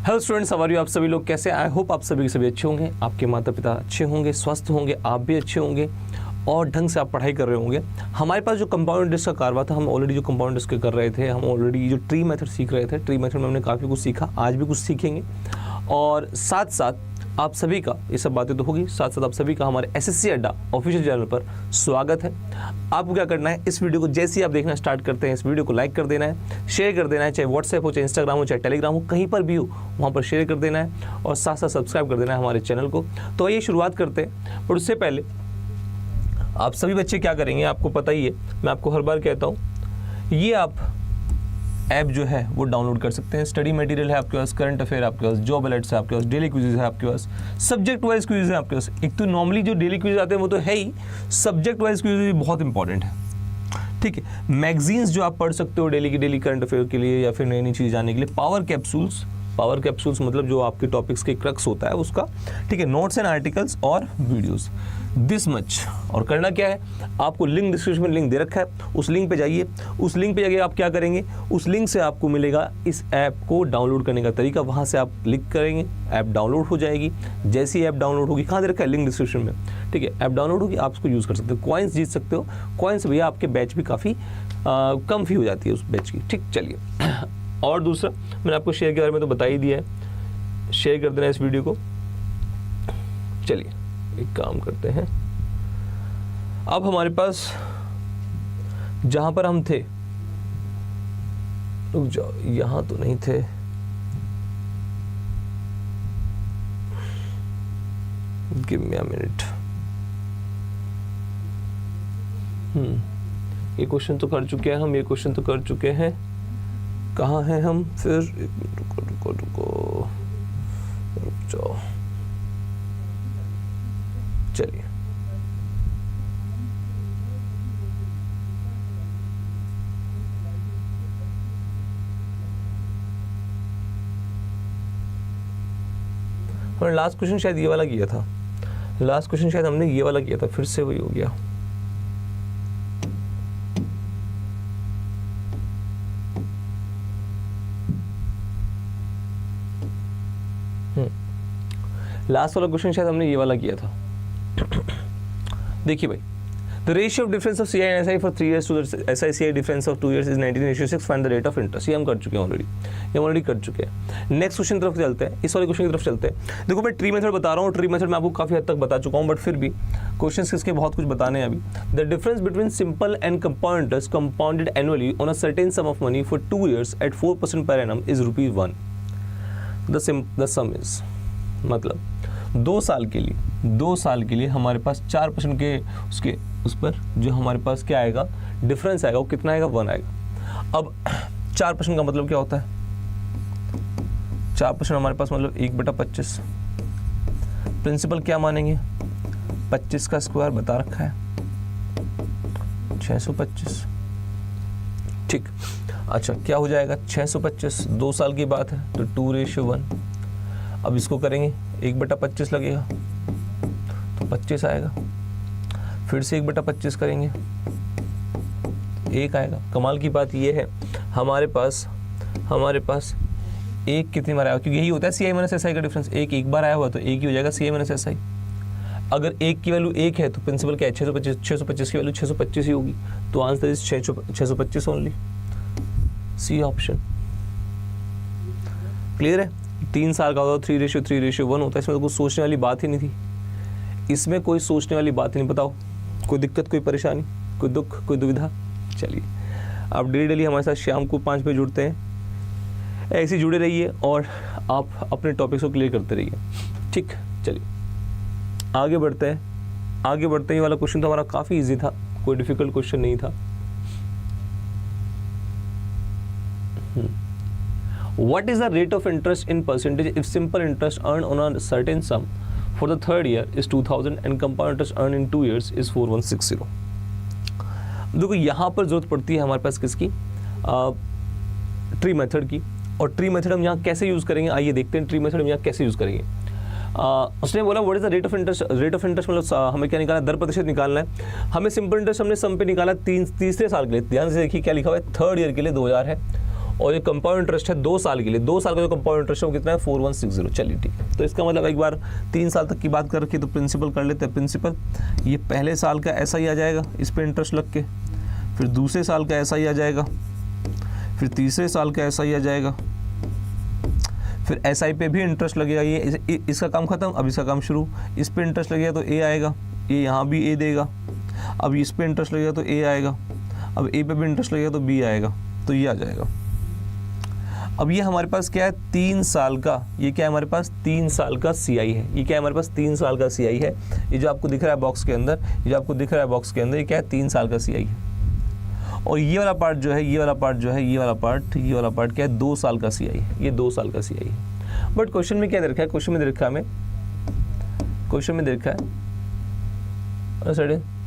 Hello students, how are you? आप सभी लोग कैसे? आई होप आप सभी के सभी अच्छे होंगे, आपके माता पिता अच्छे होंगे, स्वस्थ होंगे, आप भी अच्छे होंगे और ढंग से आप पढ़ाई कर रहे होंगे। हमारे पास जो कंपाउंड इंटरेस्ट का कारवा था, हम ऑलरेडी जो कंपाउंड इंटरेस्ट कर रहे थे, हम ऑलरेडी जो ट्री मेथड सीख रहे थे। ट्री मेथड में हमने काफ़ी कुछ सीखा, आज भी कुछ सीखेंगे और साथ साथ आप सभी का, ये सब बातें तो होगी, साथ साथ आप सभी का हमारे एसएससी अड्डा ऑफिशियल चैनल पर स्वागत है। आपको क्या करना है, इस वीडियो को जैसे ही आप देखना स्टार्ट करते हैं, इस वीडियो को लाइक कर देना है, शेयर कर देना है, चाहे व्हाट्सएप हो, चाहे इंस्टाग्राम हो, चाहे टेलीग्राम हो, कहीं पर भी हो वहाँ पर शेयर कर देना है और साथ साथ सब्सक्राइब कर देना है हमारे चैनल को। तो आइए शुरुआत करते हैं, पर उससे पहले आप सभी बच्चे क्या करेंगे आपको पता ही है, मैं आपको हर बार कहता हूँ, ये आप ऐप जो है वो डाउनलोड कर सकते हैं। स्टडी मटेरियल है आपके पास, करंट अफेयर आपके पास, जॉब अलर्ट्स है आपके पास, डेली क्विज़ है आपके पास, सब्जेक्ट वाइज क्विज़ है आपके पास। एक तो नॉर्मली जो डेली क्विज़ आते हैं वो तो है ही, सब्जेक्ट वाइज क्विज़ भी बहुत इंपॉर्टेंट है, ठीक है। मैगजीन्स जो आप पढ़ सकते हो डेली की डेली करंट अफेयर के लिए या फिर नई नई चीज़ जानने के लिए। पावर कैप्सूल्स मतलब जो आपके टॉपिक्स के क्रक्स होता है उसका, ठीक है। नोट्स एंड आर्टिकल्स और वीडियोस, दिस मच। और करना क्या है, आपको लिंक डिस्क्रिप्शन में लिंक दे रखा है, उस लिंक पे जाइए। उस लिंक पे जाके आप क्या करेंगे, उस लिंक से आपको मिलेगा इस ऐप को डाउनलोड करने का तरीका। वहाँ से आप क्लिक करेंगे, ऐप डाउनलोड हो जाएगी। जैसे ही ऐप डाउनलोड होगी, कहाँ दे रखा है, लिंक डिस्क्रिप्शन में, ठीक है। ऐप डाउनलोड होगी, आप उसको यूज़ कर सकते हो, कॉइन्स जीत सकते हो। कॉइन्स भैया आपके बैच भी काफ़ी कम फी हो जाती है उस बैच की, ठीक। चलिए और दूसरा, मैंने आपको शेयर के बारे में तो बता ही दिया है, शेयर कर देना इस वीडियो को। चलिए एक काम करते हैं, अब हमारे पास जहां पर हम थे, रुक जाओ, यहां तो नहीं थे, गिव मी अ मिनट। ये क्वेश्चन तो कर चुके हैं हम, ये क्वेश्चन तो कर चुके हैं। कहाँ हैं हम फिर, रुको रुक जाओ। चलिए हमने लास्ट क्वेश्चन शायद ये वाला किया था, लास्ट क्वेश्चन शायद हमने ये वाला किया था, फिर से वही हो गया। लास्ट वाला क्वेश्चन शायद हमने ये वाला किया था। देखिए भाई, the ratio of difference of CI and SI for 3 years to the SI difference of 2 years is 19:6। Find the rate of interest. ये हम कर चुके हैं ऑलरेडी, ये हम ऑलरेडी कर चुके हैं। नेक्स्ट क्वेश्चन की तरफ चलते हैं, इस वाले क्वेश्चन की तरफ चलते हैं। देखो मैं ट्री मेथड बता रहा हूँ, ट्री मेथड मैं आपको काफी हद तक बता चुका हूँ, बट फिर भी क्वेश्चन इसके बहुत कुछ बताने हैं अभी। The difference between simple and compound interest compounded annually on a certain sum of money for 2 years at 4% per annum is ₹1। The sum is, मतलब 2 साल के लिए हमारे पास 4% के उसके उस पर जो हमारे पास क्या आएगा, डिफरेंस आएगा, वो कितना आएगा, 1 आएगा। अब 4% का मतलब क्या होता है, 4% हमारे पास मतलब 1/25। प्रिंसिपल क्या मानेंगे, 25 का स्क्वायर बता रखा है 625, ठीक। अच्छा क्या हो जाएगा, 625, 2 साल की बात है तो 2:1। अब इसको करेंगे, 1/25 लगेगा तो 25 आएगा, फिर से 1/25 करेंगे, 1 आएगा। कमाल की बात ये है, हमारे पास एक कितनी बार आया, क्योंकि यही होता है सी आई माइनस एस आई का डिफरेंस। एक बार आया हुआ तो एक ही हो जाएगा सी आई माइनस एस आई। अगर एक की वैल्यू 1 है तो प्रिंसिपल क्या है, 625 की वैल्यू 625 ही होगी, तो answer is 625 only, C option. Clear है? 3 साल का होता, 3:1 होता है, इसमें तो कुछ सोचने वाली बात ही नहीं थी, इसमें कोई सोचने वाली बात ही नहीं। बताओ कोई दिक्कत, कोई परेशानी, कोई दुख, कोई दुविधा? चलिए आप डेली हमारे साथ शाम को 5 बजे जुड़ते हैं, ऐसे जुड़े रहिए और आप अपने टॉपिक्स को क्लियर करते रहिए, ठीक। चलिए आगे बढ़ते हैं। ये वाला क्वेश्चन तो हमारा काफ़ी ईजी था, कोई डिफिकल्ट क्वेश्चन नहीं था। What is the rate of interest in percentage if simple interest earned on a certain sum for the 3rd year is 2000 and compound interest earned in 2 years is 4160? देखो यहाँ पर जरूरत पड़ती है हमारे पास किसकी, ट्री मेथड की। और ट्री मेथड हम यहाँ कैसे यूज़ करेंगे, आइए देखते हैं ट्री मेथड हम यहाँ कैसे यूज़ करेंगे। उसने बोला what is the rate of interest. Rate of interest मतलब हमें क्या निकालना है, दर प्रतिशत निकालना है। हमें सिंपल इंटरेस्ट हमने सम पे निकाला तीसरे साल के लिए। ध्यान से देखिए क्या लिखा हुआ है, 3rd ईयर के लिए 2000 है और ये कंपाउंड इंटरेस्ट है 2 साल के लिए, 2 साल का जो कंपाउंड इंटरेस्ट है वो कितना है 4160। चलिए ठीक है, तो इसका मतलब एक बार 3 साल तक की बात कर रखी तो प्रिंसिपल कर लेते हैं। प्रिंसिपल ये पहले साल का ऐसा ही आ जाएगा इस पर इंटरेस्ट लग के, फिर दूसरे साल का ऐसा ही आ जाएगा, फिर तीसरे साल का ऐसा ही आ जाएगा, फिर एसआई पे भी इंटरेस्ट लगेगा। ये इसका काम खत्म, अब इसका काम शुरू। इस पे इंटरेस्ट लगेगा तो ए आएगा, ये यहाँ भी ए देगा। अब इस पे इंटरेस्ट लगेगा तो ए आएगा, अब ए पे भी इंटरेस्ट लगेगा तो बी आएगा, तो ये आ जाएगा। अब ये हमारे पास क्या है 3 साल का, ये क्या है हमारे पास 3 साल का सीआई है। ये क्या है हमारे पास 3 साल का सीआई है। ये जो आपको दिख रहा है बॉक्स के अंदर, ये जो आपको दिख रहा है बॉक्स के अंदर, ये क्या है 3 साल का सीआई है। और ये वाला पार्ट जो है, ये वाला पार्ट जो है, ये वाला पार्ट क्या है 2 साल का सीआई है। ये 2 साल का सीआई है। बट क्वेश्चन में क्या दे रखा है, क्वेश्चन में दे रखा है हमें, क्वेश्चन में दे रखा है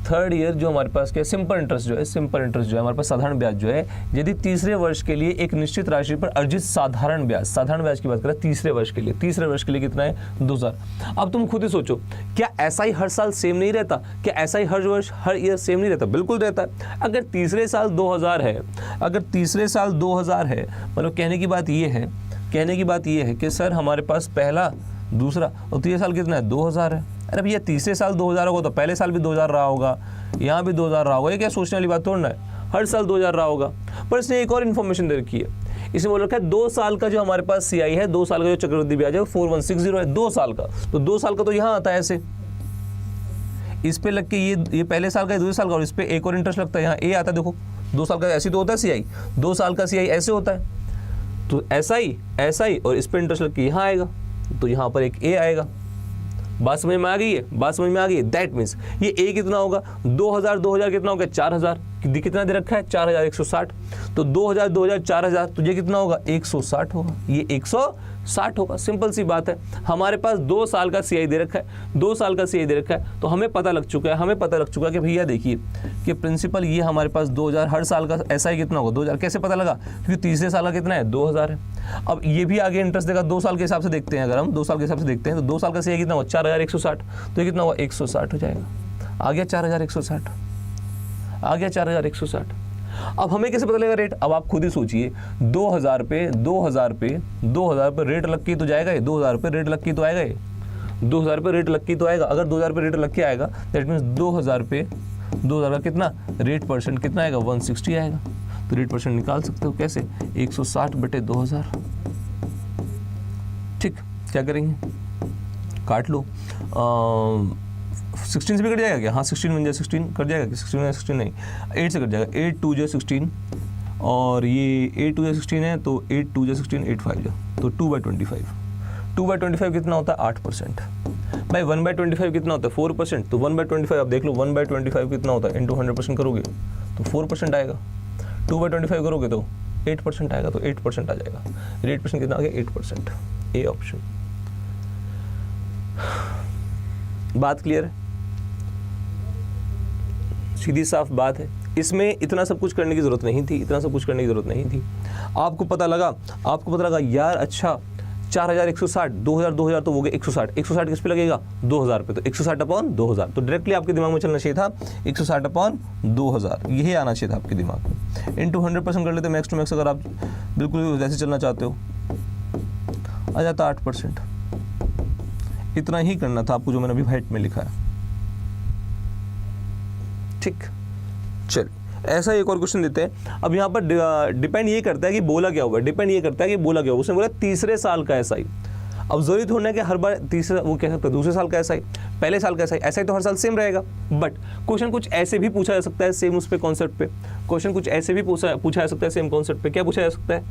थर्ड ईयर जो हमारे पास क्या सिंपल इंटरेस्ट जो है, सिंपल इंटरेस्ट जो है हमारे पास साधारण ब्याज जो है, यदि तीसरे वर्ष के लिए एक निश्चित राशि पर अर्जित साधारण ब्याज की बात करें तीसरे वर्ष के लिए कितना है 2000। अब तुम खुद ही सोचो, क्या ऐसा ही हर साल सेम नहीं रहता? क्या ऐसा ही हर वर्ष हर ईयर सेम नहीं रहता? बिल्कुल रहता है। अगर तीसरे साल 2000 है, अगर तीसरे साल 2000 है, मतलब कहने की बात ये है कि सर हमारे पास पहला, दूसरा और तीसरा साल कितना है 2000 है। अरे भैया तीसरे साल 2000 होगा तो पहले साल भी 2000 रहा होगा, यहाँ भी 2000 रहा होगा। ये क्या सोचने वाली बात थोड़ा है, हर साल 2000 रहा होगा। पर इसने एक और इन्फॉर्मेशन दे रखी है, इसमें बोल रखा है 2 साल का जो हमारे पास सीआई है, 2 साल का जो चक्रवृद्धि ब्याज है 4160 है 2 साल का। तो 2 साल का तो यहाँ आता है ऐसे, इस पे लग के ये पहले साल का, दूसरे साल का, और इस पे एक और इंटरेस्ट लगता है, यहाँ ए आता है। देखो 2 साल का ऐसे तो होता है सीआई, 2 साल का सीआई ऐसे होता है, तो ऐसा ही और इस पे इंटरेस्ट लग के यहाँ आएगा, तो यहाँ पर एक ए आएगा। बात समझ में आ गई है? दैट मीन्स ये ए कितना होगा 2000 कितना होगा 4000, कितना दे रखा है 4160, तो 2000 4000, तो ये कितना होगा 160 होगा, ये 160 होगा। सिंपल सी बात है। हमारे पास 2 साल का सीआई दे रखा है, 2 साल का सीआई दे रखा है, तो हमें पता लग चुका है कि भैया देखिए कि प्रिंसिपल ये हमारे पास 2000 हर साल का एसआई कितना होगा 2000। कैसे पता लगा? क्योंकि तीसरे साल का कितना है 2000 है। अब ये भी आगे इंटरेस्ट देगा 2 साल के हिसाब से देखते हैं। अगर हम 2 साल के हिसाब से देखते हैं तो 2 साल का सीआई कितना होगा 4160, तो ये कितना होगा 160 हो जाएगा। आ गया 4160, आ गया 4160। अब हमें कैसे पता लगेगा रेट? अब आप खुद ही सोचिए, 2000 पे रेट लग के तो जाएगा ये, 2000 पे रेट लग के तो आएगा ये, 2000 पे रेट लग के तो आएगा। अगर 2000 पे रेट लग के आएगा दैट मीन्स 2000 का कितना रेट परसेंट कितना आएगा 160 आएगा। तो रेट परसेंट निकाल सकते हो कैसे 160/2000। ठीक, क्या करेंगे काट लो। 16 से भी कट जाएगा क्या? हाँ 16 बन जाए 16 कट जाएगा कि 16 नहीं 8 से कट जाएगा। 8 2 जा 16 और ये 8 2 जा 16 है तो 8 2 जा 16 8 5 जा तो 2/25। 2/25 कितना होता है 8%। भाई 1/25 कितना होता है 4%। तो 1/25 आप देख लो 1/25 कितना होता है इंटू 100% करोगे तो 4% आएगा। 2/25 करोगे तो 8% आएगा, तो 8% आ जाएगा। रेट परसेंट कितना आ गया 8%। A option. बात क्लियर है? सीधी साफ बात है। इसमें इतना सब कुछ करने की जरूरत नहीं थी, आपको पता लगा यार अच्छा 4160 2000 तो हो गए 160 किस पे लगेगा 2000 पे, तो 160/2000। तो डायरेक्टली आपके दिमाग में चलना चाहिए था 160/2000, यही आना चाहिए था आपके दिमाग में। इंटू 100% कर लेते मैक्स टू मैक्स, अगर आप बिल्कुल वैसे चलना चाहते हो आ जाता 8%। इतना ही करना था आपको जो मैंने अभी वाइट में लिखा है। ठीक, चल ऐसा एक और क्वेश्चन देते हैं। अब यहाँ पर डिपेंड ये करता है कि बोला क्या होगा, उसने बोला तीसरे साल का एसआई। अब जरूरी थोड़ा है कि हर बार तीसरा वो कह सकता है दूसरे साल का एसआई, पहले साल का एसआई तो हर साल सेम रहेगा। बट क्वेश्चन कुछ ऐसे भी पूछा जा सकता है सेम उस पे कॉन्सेप्ट पे, क्वेश्चन कुछ ऐसे भी पूछा जा सकता है सेम कॉन्सेप्ट पे। क्या पूछा जा सकता है,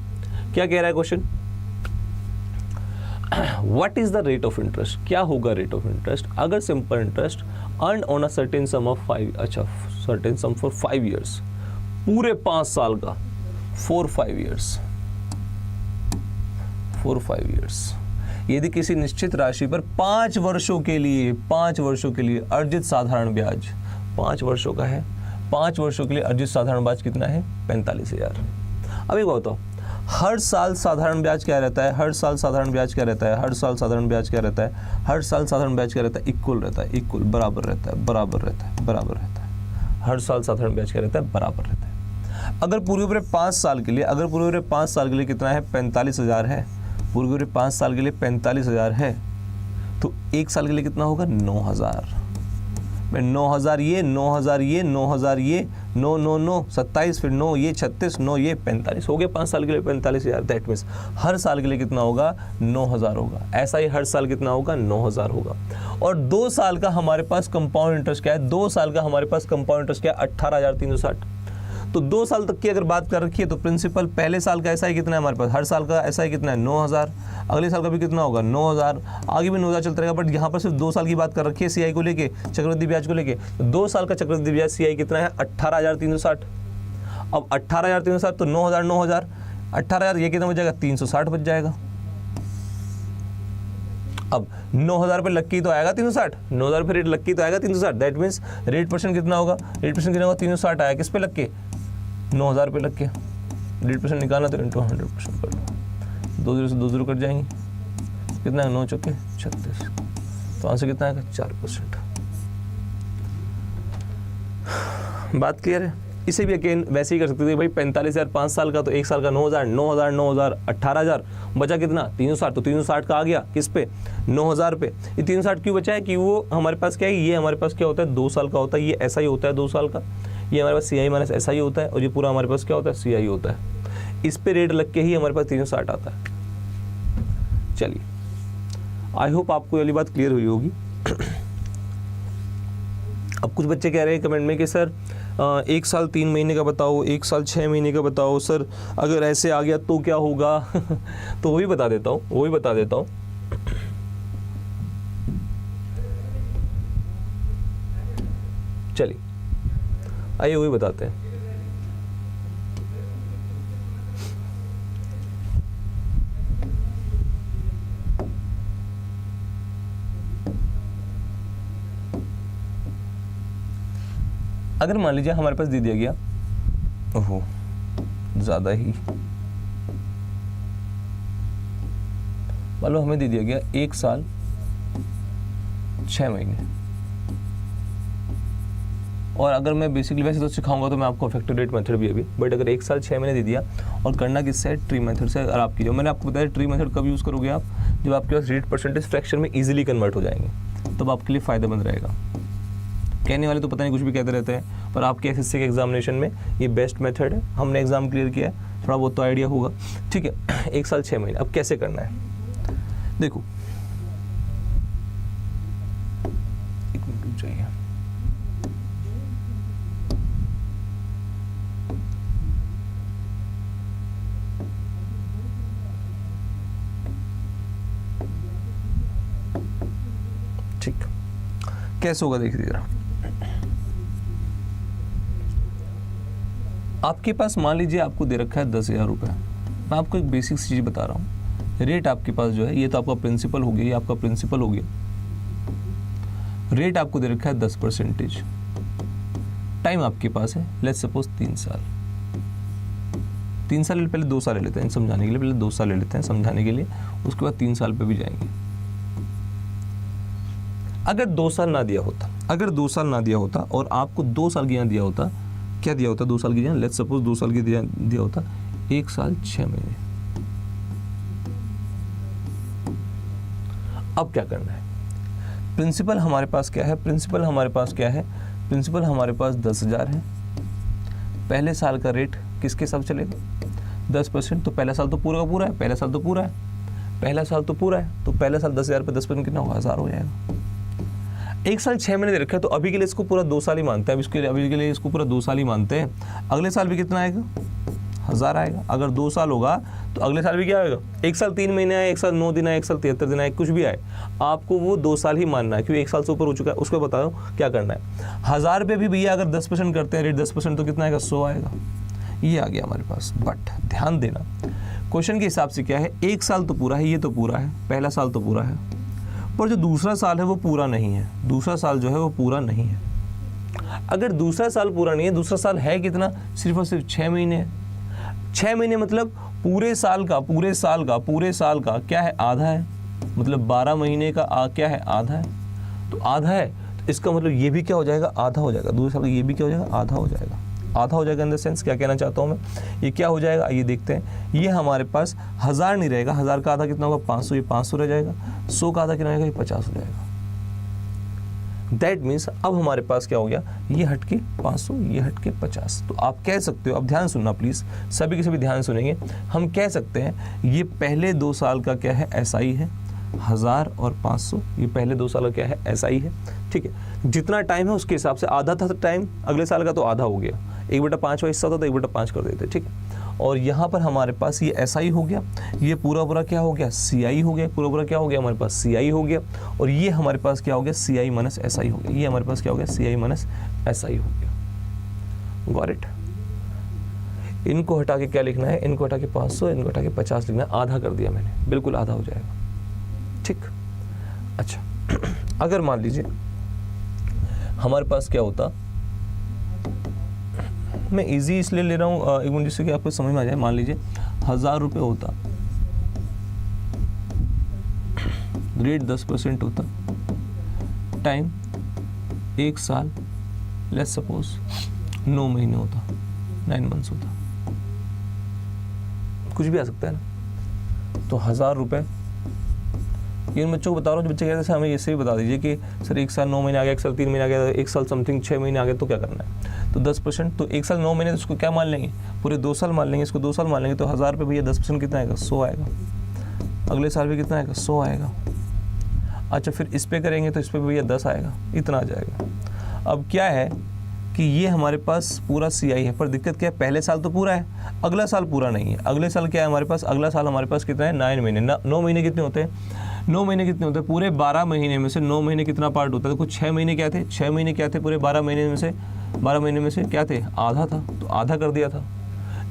क्या कह रहा है question? What is the rate of interest? क्या होगा रेट ऑफ इंटरेस्ट अगर simple interest earn on a certain sum of 5, अच्छा सर्टेन सम फॉर 5 years, पूरे 5 साल का 4-5 years, यदि किसी निश्चित राशि पर 5 वर्षों के लिए अर्जित साधारण ब्याज 5 वर्षों का है, 5 वर्षों के लिए अर्जित साधारण ब्याज कितना है 45,000। अब एक बताओ हर साल साधारण ब्याज क्या रहता है, हर साल साधारण ब्याज क्या रहता है, हर साल साधारण ब्याज क्या रहता है, इक्वल रहता है, बराबर रहता है, हर साल साधारण ब्याज क्या रहता है बराबर रहता है। अगर पूरे पूरे 5 साल के लिए, अगर पूरे पूरे 5 साल के लिए कितना है, 45,000 है, पूरे पूरे 5 साल के लिए 45,000 है, तो एक साल के लिए कितना होगा, 9,000। 9,000 ये, 9,000 ये, 9,000 ये, 9 9 9 27, फिर 9 ये 36, 9 ये 45, हो गया 5 साल के लिए 45,000। दैट मीन्स हर साल के लिए कितना होगा, 9,000 होगा। ऐसा ही हर साल कितना होगा, 9,000 होगा। और 2 साल का हमारे पास कंपाउंड इंटरेस्ट क्या है, 2 साल का हमारे पास कंपाउंड इंटरेस्ट क्या है, 18,360। तो 2 साल तक की अगर बात कर रखी है तो प्रिंसिपल पहले साल का ऐसा ही कितना है हमारे पास, हर साल का ऐसा ही कितना है, 9,000। अगले साल का भी कितना होगा, 9,000। आगे भी 9,000 चलता रहेगा। बट यहाँ पर सिर्फ 2 साल की बात कर रखी है सीआई को लेके, चक्रवृद्धि ब्याज को लेके। तो 2 साल का चक्रवृद्धि ब्याज सीआई कितना है, 18,360। अब 18,360 तो 9,000 9,000, 18,000 ये कितना बच जाएगा, 360 बच जाएगा। अब 9,000 पे लक्की तो आएगा 360, 9,000 पे रेट लक्की तो आएगा 360। दैट मीन्स रेट परसेंट कितना होगा, रेट परसेंट कितना होगा, 360 आया किस पे लक्के, 9,000 पे लक्के। रेट परसेंट निकालना तो इंटू 100% कर लो, 2 0 से 2 0 कट जाएंगे, कितना है, 9 चौके 36, तो आंसर कितना आएगा, 4%। बात क्लियर है। इसे भी अगेन वैसे ही कर सकते थे भाई, 45,000 5 साल का, तो एक साल का 9,000, 9,000 9,000 18,000, बचा कितना, 360। तो 360 का आ गया किस पे, 9,000 पे। ये 360 क्यों बचा है कि वो हमारे पास क्या है, ये हमारे पास क्या होता है, 2 साल का होता है, ये ऐसा ही होता है 2 साल का, ये हमारे पास CI माइनस ऐसा ही होता है, और ये पूरा हमारे पास क्या होता है, CI होता है। इस पे रेट लग के ही हमारे पास 360 आता है। चलिए, आई होप आपको ये वाली बात क्लियर हुई होगी। अब कुछ बच्चे कह रहे हैं कमेंट में कि सर 1 साल 3 महीने का बताओ, 1 साल 6 महीने का बताओ सर, अगर ऐसे आ गया तो क्या होगा। तो वो भी बता देता हूँ, चलिए आइए वही बताते हैं। अगर मान लीजिए हमारे पास दे दिया गया, ओहो ज़्यादा ही, मान लो हमें दे दिया गया 1 साल 6 महीने, और अगर मैं बेसिकली वैसे तो सिखाऊंगा तो मैं आपको इफेक्टिव रेट मेथड भी अभी, बट अगर 1 साल 6 महीने दे दिया और करना किससे है, ट्री मेथड से। अगर आप कीजिए, मैंने आपको बताया ट्री मेथड कब यूज़ करोगे आप, जब आपके पास रेट परसेंटेज फ्रैक्शन में इजीली कन्वर्ट हो जाएंगे, तब आपके लिए फ़ायदेमंद रहेगा। कहने वाले तो पता नहीं कुछ भी कहते रहते हैं, पर आपके एसएससी के एग्जामिनेशन में ये बेस्ट मेथड है। हमने एग्जाम क्लियर किया है, थोड़ा बहुत तो आइडिया होगा, ठीक है। 1 साल 6 महीने, अब कैसे करना है, देखो 1 मिनट रुक जाइए। ठीक, कैसे होगा देखिए जरा। आपके पास मान लीजिए आपको दे रखा है 10,000 रुपये। मैं आपको एक बेसिक चीज़ बता रहा हूँ। रेट आपके पास जो है, ये तो आपका प्रिंसिपल हो गया, ये आपका प्रिंसिपल हो गया। रेट आपको दे रखा है 10%। टाइम आपके पास है लेट्स सपोज 3 साल। 3 साल पहले 2 साल ले लेते हैं समझाने के लिए, पहले 2 साल ले लेते हैं समझाने के लिए, उसके बाद 3 साल पे भी जाएंगे। अगर 2 साल ना दिया होता, अगर 2 साल ना दिया होता और आपको 2 साल की यहाँ दिया होता, क्या दिया होता 2 साल की, लेट्स सपोज 2 साल की दिया होता 1 साल 6 महीने। अब क्या करना है, प्रिंसिपल हमारे पास क्या है, प्रिंसिपल हमारे पास क्या है, प्रिंसिपल हमारे पास 10,000 है। पहले साल का रेट किसके साथ चलेगा, 10%। तो पहला साल तो पूरा का पूरा है, पहला साल तो पूरा है, पहला साल तो पूरा है, तो पहला साल 10,000 पे 10% कितना होगा, 1,000 हो जाएगा। 1 साल 6 महीने दे रखा है, तो अभी के लिए इसको पूरा 2 साल ही मानते हैं, अभी के लिए इसको पूरा 2 साल ही मानते हैं। अगले साल भी कितना आएगा, 1,000 आएगा। अगर 2 साल होगा तो अगले साल भी क्या आएगा, 1 साल 3 महीने आए, 1 साल 9 दिन आए, 1 साल 73 दिन आए, कुछ भी आए, आपको वो 2 साल ही मानना है, क्योंकि 1 साल से ऊपर हो चुका है। उसको बताओ क्या करना है। 1,000 पे भी भैया अगर 10% करते हैं रेट 10%, तो कितना आएगा, 100 आएगा। ये आ गया हमारे पास। बट ध्यान देना, क्वेश्चन के हिसाब से क्या है, 1 साल तो पूरा है, ये तो पूरा है, पहला साल तो पूरा है, पर जो दूसरा साल है वो पूरा नहीं है। दूसरा साल जो है वो पूरा नहीं है। अगर दूसरा साल पूरा नहीं है, दूसरा साल है कितना, सिर्फ और सिर्फ 6 महीने है। 6 महीने मतलब पूरे साल का क्या है, आधा है। मतलब 12 महीने का क्या है, आधा है। तो आधा है, तो इसका मतलब ये भी क्या हो जाएगा, आधा हो जाएगा। दूसरे साल का ये भी क्या हो जाएगा, आधा हो जाएगा। आधा हो जाएगा इन द सेंस, क्या कहना चाहता हूँ मैं, ये क्या हो जाएगा आइए देखते हैं। ये हमारे पास 1000 नहीं रहेगा, 1000 का आधा कितना होगा 500, ये 500 रह जाएगा, 100 का आधा कितना रहेगा, ये 50 हो जाएगा। दैट मीन्स अब हमारे पास क्या हो गया, ये हट के 500, ये हट के 50। तो आप कह सकते हो, अब ध्यान सुनना प्लीज़, सभी के सभी ध्यान सुनेंगे, हम कह सकते हैं ये पहले 2 साल का क्या है SI है, 1000 और 500, ये पहले 2 साल का क्या है SI है, ठीक है। जितना टाइम है उसके हिसाब से आधा था टाइम, अगले साल का तो आधा हो गया, 1/5 हिस्सा था तो 1/5 कर देते, ठीक। और यहाँ पर हमारे पास ये SI हो गया, ये पूरा पूरा क्या हो गया CI हो गया, पूरा पूरा क्या हो गया हमारे पास CI हो गया, और ये हमारे पास क्या हो गया CI माइनस SI हो गया, ये हमारे पास क्या हो गया CI माइनस SI हो गया। Got it. इनको हटा के क्या लिखना है, इनको हटा के 500, इनको हटा के 50 लिखना है, आधा कर दिया मैंने, बिल्कुल आधा हो जाएगा, ठीक। अच्छा अगर मान लीजिए हमारे पास क्या होता, मैं इजी इसलिए ले रहा हूँ एक मिनट जिससे कि आपको समझ में आ जाए, मान लीजिए 1000 रुपये होता, रेट 10% होता, टाइम 1 साल, लेट्स सपोज 9 महीने होता, 9 मंथ्स होता, कुछ भी आ सकता है ना। तो 1000 रुपये, इन बच्चों को बता रहा हूँ, जो बच्चे कहते हैं हमें ऐसे ही बता दीजिए कि सर 1 साल 9 महीने आ गया, 1 साल 3 महीने आ गया, 1 साल समथिंग 6 महीने आ गया, तो क्या करना है। तो 10%, तो 1 साल 9 महीने तो इसको क्या मान लेंगे, पूरे 2 साल मान लेंगे, इसको 2 साल मान लेंगे, तो 1000 रुपये भैया 10% कितना आएगा 100 आएगा, अगले साल भी कितना आएगा 100 आएगा। अच्छा फिर इस पे करेंगे तो इस पे भैया 10 आएगा, इतना आ जाएगा। अब क्या है कि ये हमारे पास पूरा CI है, पर दिक्कत क्या है, पहले साल तो पूरा है, अगला साल पूरा नहीं है। अगले साल क्या है हमारे पास, अगला साल हमारे पास कितना है 9 महीने। 9 महीने कितने होते हैं, 9 महीने कितने होते हैं, पूरे 12 महीने में से 9 महीने कितना पार्ट होता है, तो कुछ 6 महीने क्या थे, 6 महीने क्या थे पूरे 12 महीने में से, 12 महीने में से क्या थे, आधा था, तो आधा कर दिया था।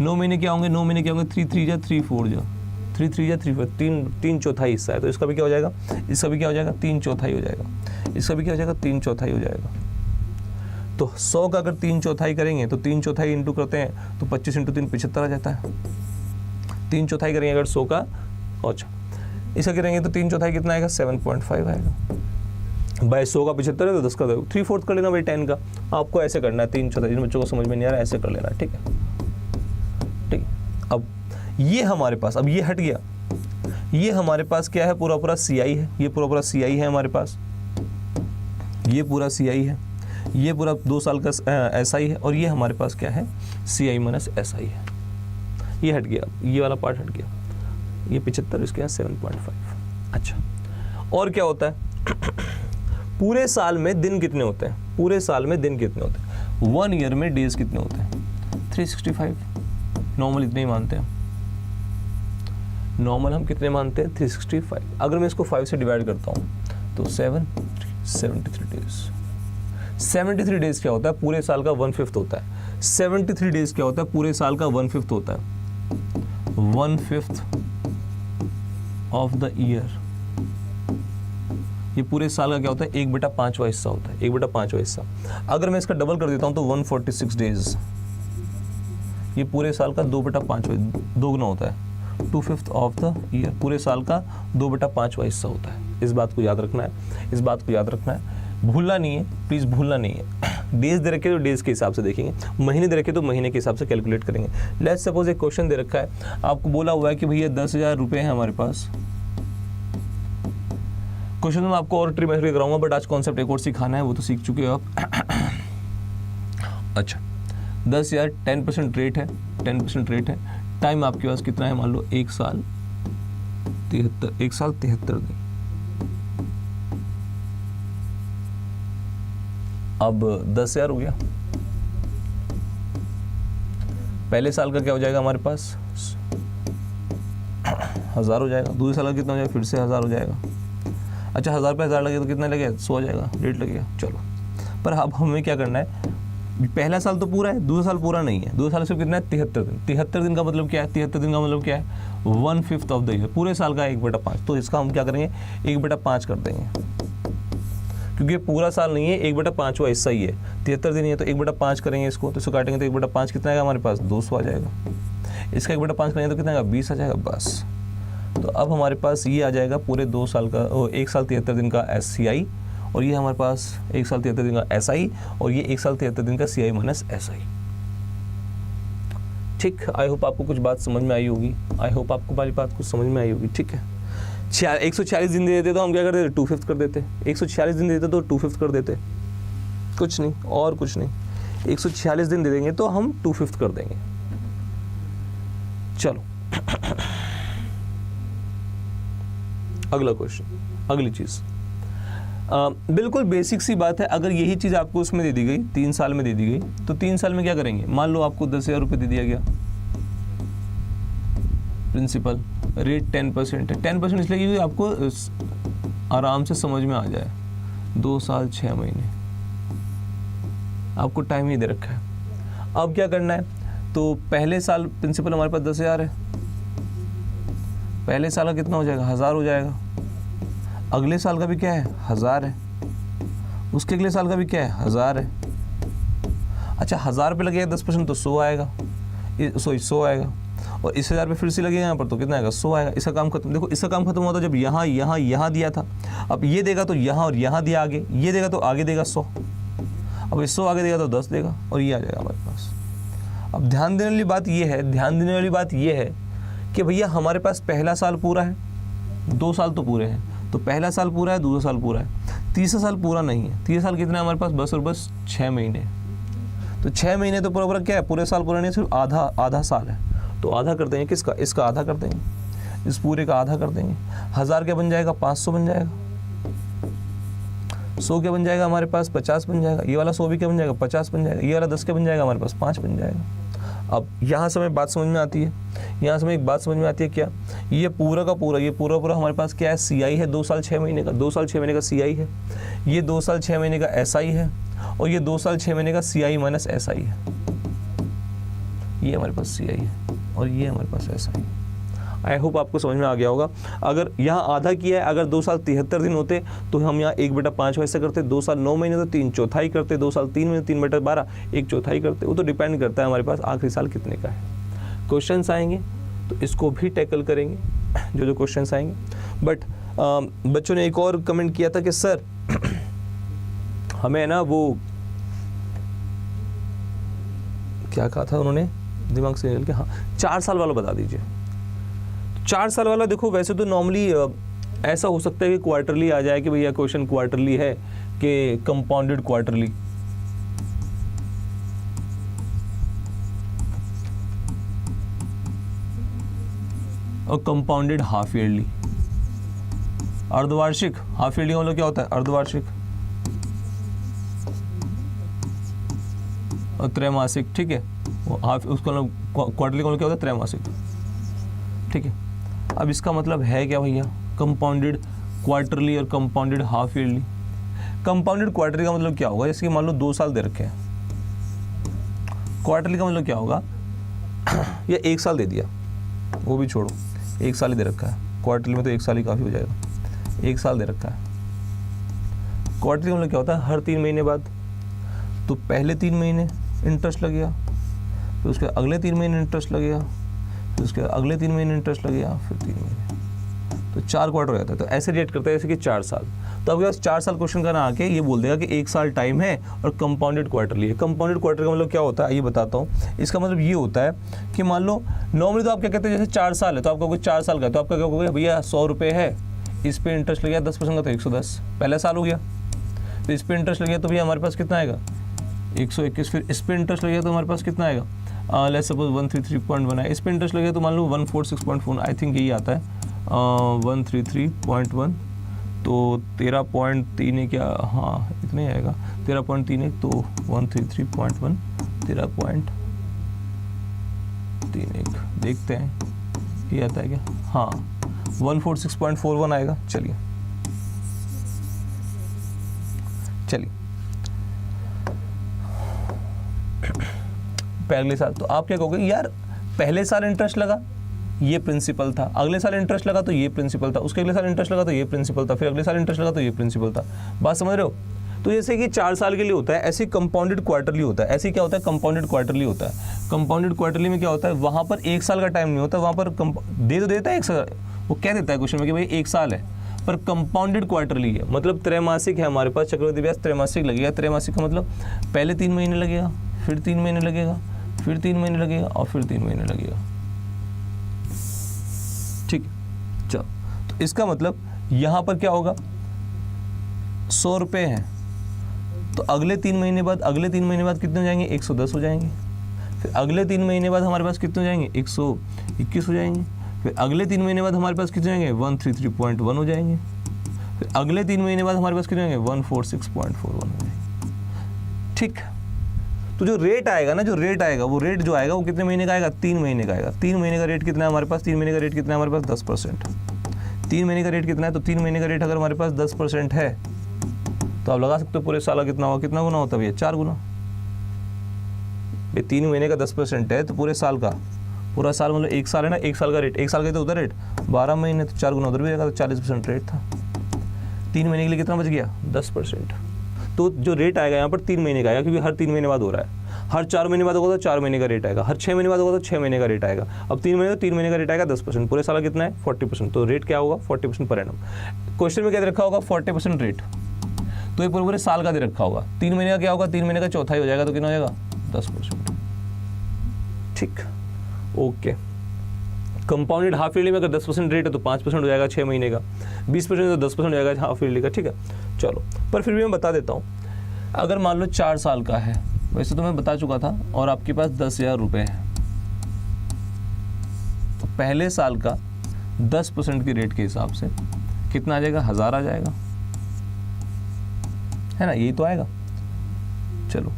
9 महीने क्या होंगे, 9 महीने क्या होंगे, 3 3 जा 3 4 जा 3 3 जा 3 4, 3/4 हिस्सा है, तो इसका भी क्या हो जाएगा, इसका भी क्या हो जाएगा 3/4 हो जाएगा, इसका भी क्या हो जाएगा 3/4 हो जाएगा। तो 100 का अगर 3/4 करेंगे तो 3/4 इंटू करते हैं तो 25 इंटू 3 75 आ जाता है। 3/4 करेंगे अगर 100 का, अच्छा इसका करेंगे तो 3/4 कितना आएगा 7.5 आएगा। भाई 100 का 75 है तो 10 का 3/4 कर लेना भाई 10 का, आपको ऐसे करना है 3/4, जिन बच्चों को समझ में नहीं आ रहा है ऐसे कर लेना, ठीक है ठीक। अब ये हमारे पास, अब ये हट गया, ये हमारे पास क्या है, पूरा पूरा CI है, ये पूरा पूरा CI है हमारे पास, ये पूरा CI है, ये पूरा 2 साल का SI है, और ये हमारे पास क्या है CI माइनस SI है। ये हट गया, ये वाला पार्ट हट गया, ये 75, इसके यहाँ 7.5। अच्छा और क्या होता है पूरे साल में दिन कितने होते हैं, पूरे साल में दिन कितने होते हैं, 1 ईयर में डेज कितने होते हैं 365, नॉर्मल इतने ही मानते हैं, नॉर्मल हम कितने मानते हैं 365। अगर मैं इसको 5 से डिवाइड करता हूँ तो 73 डेज। 73 डेज क्या होता है, पूरे साल का 1/5 होता है। 73 डेज क्या होता है, पूरे साल का 1/5 होता है, 1/5 ऑफ द ईयर। ये पूरे साल का क्या होता है 1/5वां हिस्सा होता है, 1/5वां हिस्सा। अगर मैं इसका डबल कर देता हूं तो 146 डेज, ये पूरे साल का 2/5 दोगुना होता है, 2/5 ऑफ द ईयर, पूरे साल का 2/5वां हिस्सा होता है। इस बात को याद रखना है, इस बात को याद रखना है, भूलना नहीं है, प्लीज़ भूलना नहीं है। डेज दे रखे तो डेज के हिसाब से देखेंगे, महीने दे रखे तो महीने के हिसाब से कैलकुलेट करेंगे। लेट्स सपोज एक क्वेश्चन दे रखा है, आपको बोला हुआ है कि भैया 10,000 रुपये हैं हमारे पास। क्वेश्चन में आपको और ट्री मेथड कराऊंगा, बट आज कॉन्सेप्ट एक और सिखाना है, वो तो सीख चुके हो आप। अच्छा 10,000 10% रेट है, 10% रेट है, टाइम आपके पास कितना है, मान लो 1 साल 73 दिन। अब 10,000 हो गया, पहले साल का क्या हो जाएगा हमारे पास 1000 हो जाएगा, दूसरे साल का कितना हो जाएगा, फिर से 1000 हो जाएगा। अच्छा 1000 पे 1000 लगे तो कितना लगेगा 100 हो जाएगा, रेट लगेगा। चलो पर अब हमें क्या करना है, पहला साल तो पूरा है, दूसरा साल पूरा नहीं है, दूसरा साल सिर्फ कितना है 73 दिन। 73 दिन का मतलब क्या है, 73 दिन का मतलब क्या है 1/5 ऑफ द ईयर, पूरे साल का 1/5। तो इसका हम क्या करेंगे 1/5 कर देंगे, क्योंकि पूरा साल नहीं है, 1/5वां हिस्सा ही है, 73 दिन ही है, तो 1/5 करेंगे इसको, तो इसको काटेंगे तो 1/5 कितना आएगा हमारे पास 200 आ जाएगा। इसका 1/5 करेंगे तो कितना आएगा 20 आ जाएगा बस। तो अब हमारे पास ये आ जाएगा पूरे 2 साल का 1 साल 73 दिन का CI, और ये हमारे पास 1 साल 73 दिन का SI, और ये 1 साल 73 दिन का CI माइनस SI। ठीक, आई होप आपको कुछ बात समझ में आई होगी, आई होप आपको वाली बात कुछ समझ में आई होगी। ठीक है, 146 दिन दे देते तो हम क्या करते, 2/5 कर देते। 146 दिन दे देते तो 2/5 कर देते, कुछ नहीं और कुछ नहीं। 146 दिन दे देंगे तो हम 2/5 कर देंगे। चलो अगला क्वेश्चन, अगली चीज बिल्कुल बेसिक सी बात है। अगर यही चीज आपको उसमें दे दी गई, 3 साल में दे दी गई, तो 3 साल में क्या करेंगे। मान लो आपको 10,000 रुपये दे दिया गया, प्रिंसिपल रेट 10% है। 10% इसलिए क्योंकि आपको आराम से समझ में आ जाए। 2 साल 6 महीने आपको टाइम ही दे रखा है। अब क्या करना है, तो पहले साल प्रिंसिपल हमारे पास 10,000 है, पहले साल का कितना हो जाएगा, 1,000 हो जाएगा। अगले साल का भी क्या है, 1,000 है। उसके अगले साल का भी क्या है, 1,000 है। अच्छा 1,000 पे लगेगा 10% तो 100 आएगा, 100 आएगा। और इस 1,000 पे फिर से लगेगा यहाँ पर तो कितना आएगा, 100 आएगा। इसका काम खत्म। देखो इसका काम खत्म हुआ था जब यहाँ यहाँ यहाँ दिया था। अब ये देगा तो यहाँ और यहाँ दिया आगे, ये देगा तो आगे देगा 100। अब 100 आगे देगा तो 10 देगा और ये आ जाएगा हमारे पास। अब ध्यान देने वाली बात ये है, ध्यान देने वाली बात ये है कि भैया हमारे पास पहला साल पूरा है, 2 साल तो पूरे हैं, तो पहला साल पूरा है, दूसरा साल पूरा है, तीसरा साल पूरा नहीं है। तीसरा साल कितना है हमारे पास, बस और बस 6 महीने। तो 6 महीने तो पूरा क्या है, पूरे साल पूरा नहीं, सिर्फ आधा साल है। तो आधा कर देंगे किसका, इसका आधा कर देंगे, इस पूरे का आधा कर देंगे। 1,000 क्या बन जाएगा, 500 बन जाएगा। 100 क्या बन जाएगा हमारे पास, 50 बन जाएगा। ये वाला 100 भी क्या बन जाएगा, 50 बन जाएगा। ये वाला 10 क्या बन जाएगा हमारे पास, 5 बन जाएगा। अब यहाँ से हमें बात समझ में आती है, यहाँ से हमें एक बात समझ में आती है क्या, ये पूरा का पूरा, ये पूरा हमारे पास क्या है, CI है 2 साल 6 महीने का। 2 साल 6 महीने का CI है, ये 2 साल 6 महीने का SI है, और ये 2 साल 6 महीने का CI माइनस SI है। ये हमारे पास CI है और ये हमारे पास SI है। आई होप आपको समझ में आ गया होगा। अगर यहाँ आधा किया है, अगर 2 साल 73 दिन होते तो हम यहाँ 1/5 वैसे करते, 2 साल 9 महीने तो 3/4 करते, 2 साल 3 महीने 3/12 1/4 करते। वो तो डिपेंड करता है हमारे पास आखिरी साल कितने का है। क्वेश्चंस आएंगे तो इसको भी टैकल करेंगे, जो क्वेश्चंस आएंगे। बट बच्चों ने एक और कमेंट किया था कि सर हमें ना वो क्या कहा था उन्होंने, दिमाग से निकल के, हाँ 4 साल वाला बता दीजिए। 4 साल वाला देखो वैसे तो नॉर्मली ऐसा हो सकता है कि क्वार्टरली आ जाए कि भैया क्वेश्चन क्वार्टरली है कि कंपाउंडेड क्वार्टरली। और कंपाउंडेड हाफ ईयरली। अर्धवार्षिक, हाफ ईयरली मतलब क्या होता है, अर्धवार्षिक। और त्रैमासिक, ठीक है, वो हाफ उसका क्वार्टरली का क्या होता है, त्रैमासिक, ठीक है। अब इसका मतलब है क्या भैया, कंपाउंडेड क्वार्टरली और compounded half yearly. Compounded quarterly का मतलब क्या होगा, जैसे कि मान लो 2 साल दे रखे हैं। क्वार्टरली का मतलब क्या होगा, या 1 साल दे दिया, वो भी छोड़ो, 1 साल ही दे रखा है। क्वार्टरली में तो 1 साल ही काफ़ी हो जाएगा, 1 साल दे रखा है। क्वार्टरली का मतलब क्या होता है, हर 3 महीने बाद। तो पहले 3 महीने इंटरेस्ट लगेगा, फिर उसके अगले 3 महीने इंटरेस्ट लगेगा, फिर उसके अगले 3 महीने इंटरेस्ट लगेगा, फिर 3 महीने, तो 4 क्वार्टर हो जाता है। तो ऐसे रिएक्ट करता है जैसे कि 4 साल। तो आपके पास 4 साल क्वेश्चन करना आके ये बोल देगा कि 1 साल टाइम है और कंपाउंडेड क्वार्टरली है। कंपाउंडेड क्वार्टर का मतलब क्या होता है ये बताता हूँ। इसका मतलब ये होता है कि मान लो नॉर्मली तो आप क्या कहते हैं, जैसे 4 साल है तो आपका कोई 4 साल का है, तो आपका क्या होगा भैया 100 रुपये है, इस पर इंटरेस्ट लग गया 10% का तो 110, पहला साल हो गया। तो इस पर इंटरेस्ट लग गया तो भैया हमारे पास कितना आएगा, 121। फिर इस पर इंटरेस्ट लग गया तो हमारे पास कितना आएगा, लेट्स सपोज 133.1 है। इस पर इंटरेस्ट लग गया तो मान लो 146.4, आई थिंक यही आता है, 133.1, तो 13.3 क्या, हाँ इतना ही आएगा, 13.31, तो 133.1 13.31 देखते हैं ये आता है क्या, हाँ 146.41 आएगा। चलिए पहले साल तो आप क्या कहोगे, यार पहले साल इंटरेस्ट लगा ये प्रिंसिपल था, अगले साल इंटरेस्ट लगा तो ये प्रिंसिपल था, उसके अगले साल इंटरेस्ट लगा तो ये प्रिंसिपल था, फिर अगले साल इंटरेस्ट लगा तो ये प्रिंसिपल था। बात समझ रहे हो। तो जैसे कि 4 साल के लिए होता है, ऐसे कंपाउंडेड क्वार्टरली होता है। ऐसे क्या होता है, कंपाउंडेड क्वार्टरली होता है। कंपाउंडेड क्वार्टरली में क्या होता है, वहाँ पर 1 साल का टाइम नहीं होता, वहाँ पर दे तो देता है 1 साल, वो क्या देता है क्वेश्चन में कि भाई 1 साल है, पर कंपाउंडेड क्वार्टरली है, मतलब त्रैमासिक है हमारे पास, चक्रवृद्धि ब्याज त्रैमासिक लगेगा। त्रैमासिक का मतलब पहले 3 महीने लगेगा, फिर 3 महीने लगेगा, फिर 3 महीने लगेगा और फिर 3 महीने लगेगा। ठीक, चलो तो इसका मतलब यहाँ पर क्या होगा, 100 रुपये हैं तो अगले 3 महीने बाद कितने हो जाएंगे, 110 हो जाएंगे। फिर अगले 3 महीने बाद हमारे पास कितने हो जाएंगे, 121 हो जाएंगे। फिर अगले 3 महीने बाद हमारे पास कितने हो जाएंगे, 133.1 हो जाएंगे। फिर अगले 3 महीने बाद हमारे पास कितने होंगे, 146.41 हो जाएंगे। ठीक, तो जो रेट आएगा ना, वो रेट जो आएगा वो कितने महीने का आएगा, 3 महीने का आएगा। 3 महीने का रेट कितना है हमारे पास, 3 महीने का रेट कितना है हमारे पास, 10%। 3 महीने का रेट कितना है, तो 3 महीने का रेट अगर हमारे पास 10% है तो आप लगा सकते हो पूरे साल का कितना होगा, कितना गुना होता है भैया, 4 गुना। 3 महीने का 10% है तो पूरे साल का, पूरा साल मतलब 1 साल है ना, 1 साल का रेट, 1 साल का तो उधर रेट 12 महीने तो 4 गुना उधर भी रहेगा, तो 40% रेट था। 3 महीने के लिए कितना बच गया, 10%। तो जो रेट आएगा यहाँ पर 3 महीने का आएगा, क्योंकि हर 3 महीने बाद हो रहा है। हर 4 महीने बाद होगा तो 4 महीने का रेट आएगा, हर 6 महीने बाद होगा तो 6 महीने का रेट आएगा। अब 3 महीने तो 3 महीने का रेट आएगा 10%, पूरे साल का कितना है 40%, तो रेट क्या होगा 40% पर एनम। क्वेश्चन में क्या दे रखा होगा, 40% रेट, तो ये पूरे साल का दे रखा होगा। 3 महीने का क्या होगा, 3 महीने का चौथाई हो जाएगा, तो कितना हो जाएगा 10%। ठीक, ओके। कंपाउंडेड हाफ ईयरली में अगर 10% रेट है तो 5% हो जाएगा 6 महीने का, 20% तो 10% हो जाएगा हाफ ईयरली का। ठीक है, चलो, पर फिर भी मैं बता देता हूँ, अगर मान लो 4 साल का है, वैसे तो मैं बता चुका था, और आपके पास 10,000 रुपये है, तो पहले साल का 10% की रेट के हिसाब से कितना आ जाएगा, 1000 आ जाएगा, है ना, यही तो आएगा। चलो,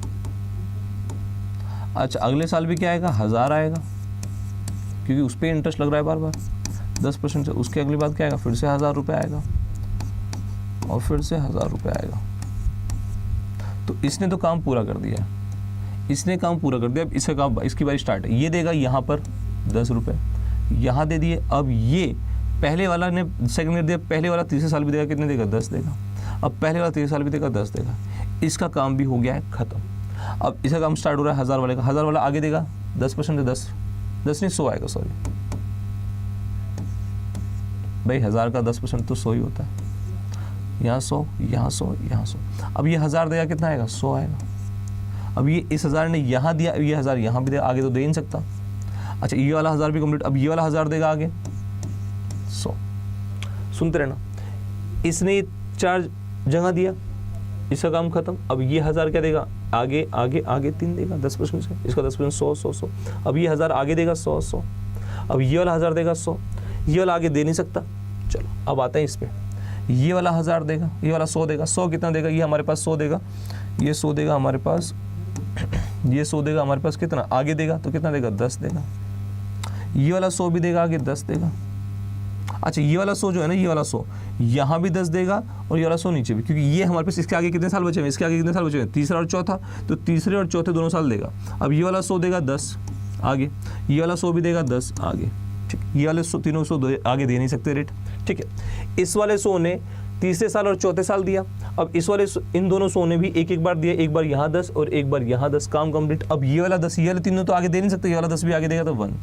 अच्छा, अगले साल भी क्या आएगा, 1000 आएगा, क्योंकि उस पर इंटरेस्ट लग रहा है बार बार 10% से। उसके अगली बात क्या आएगा, फिर से 1000 रुपये आएगा, और फिर से 1000 रुपये आएगा। तो इसने तो काम पूरा कर दिया, इसने काम पूरा कर दिया। अब इसका काम, इसकी बारी स्टार्ट है। ये देगा यहाँ पर 10 रुपये, यहाँ दे दिए। अब ये पहले वाला ने सेकंड ईयर दिया, पहले वाला तीसरे साल भी देगा, कितने देगा, 10 देगा। अब पहले वाला तीसरे साल भी देगा, 10 देगा। इसका काम भी हो गया है खत्म। अब इसका काम स्टार्ट हो रहा है 1000 वाले का। 1000 वाला आगे देगा 10% से 10 नहीं 100 आएगा, सॉरी भाई, 1000 का 10% तो 100 ही होता है। यहाँ 100, यहाँ 100, यहाँ 100। अब ये 1000 देगा, कितना आएगा, 100 आएगा। अब ये इस 1000 ने यहाँ दिया, ये 1000 यहाँ भी देगा, आगे तो दे ही नहीं सकता। अच्छा, ये वाला 1000 भी कंप्लीट। अब ये वाला 1000 देगा आगे 100। सुनते रहना, इसने 4 जगह दिया, इसका काम खत्म। अब ये 1000 क्या देगा, आगे आगे आगे 3 देगा 10% से, इसका 10% 100 100 100। अब ये 1000 आगे देगा 100 100। अब ये वाला 1000 देगा 100, ये वाला आगे दे नहीं सकता। चलो, अब आते हैं इस पे। ये वाला 1000 देगा, ये वाला 100 देगा। 100 कितना देगा, ये हमारे पास 100 देगा, ये 100 देगा हमारे पास, ये 100 देगा हमारे पास, कितना आगे देगा, तो कितना देगा, 10 देगा। ये वाला 100 भी देगा, आगे 10 देगा। अच्छा, ये वाला 100 जो है ना, ये वाला 100 यहाँ भी 10 देगा, और ये वाला 100 नीचे भी, क्योंकि ये हमारे पास इसके आगे कितने साल बचे हैं, इसके आगे कितने साल बचे हैं, तीसरा और चौथा, तो तीसरे और चौथे दोनों साल देगा। अब ये वाला 100 देगा 10 आगे, ये वाला 100 भी देगा 10 आगे। ठीक, ये वाले 100 तीनों 100 आगे दे नहीं सकते रेट। ठीक है, इस वाले 100 ने तीसरे साल और चौथे साल दिया। अब इस वाले इन दोनों 100 ने भी एक बार दिया, एक बार यहाँ 10 और एक बार यहाँ 10, काम कंप्लीट। अब ये वाला 10, ये वाले तीनों तो आगे दे नहीं सकते, ये वाला 10 भी आगे देगा, तो 1।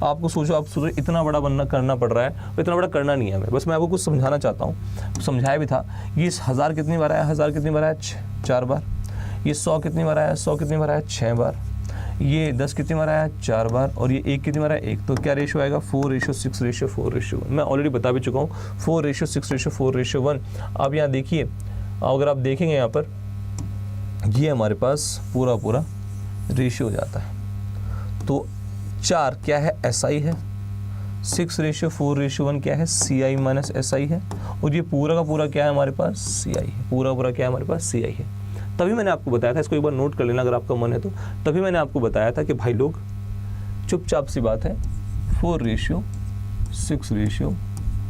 आपको सोचो, आप सोचो इतना बड़ा बनना करना पड़ रहा है, इतना बड़ा करना नहीं है हमें, बस मैं आपको कुछ समझाना चाहता हूँ। समझाया भी था। ये 1000 कितनी बार आया, 1000 कितनी बार आया, 4 बार। ये 100 कितनी बार आया, 100 कितनी बार आया, 6 बार। ये 10 कितनी बार आया, 4 बार। और ये 1 कितनी बार आया, 1। तो क्या रेशो आएगा, 4:6:4:1। मैं ऑलरेडी बता भी चुका हूँ, 4:6:4:1। आप यहाँ देखिए, अगर आप देखेंगे यहाँ पर, ये हमारे पास पूरा रेशियो हो जाता है। तो 4 क्या है, SI है, 6:4:1 क्या है, CI माइनस SI है, और ये पूरा का पूरा क्या है हमारे पास, CI है। पूरा क्या है हमारे पास, CI है। तभी मैंने आपको बताया था, इसको एक बार नोट कर लेना अगर आपका मन है तो। तभी मैंने आपको बताया था कि भाई लोग, चुपचाप सी बात है, 4:6,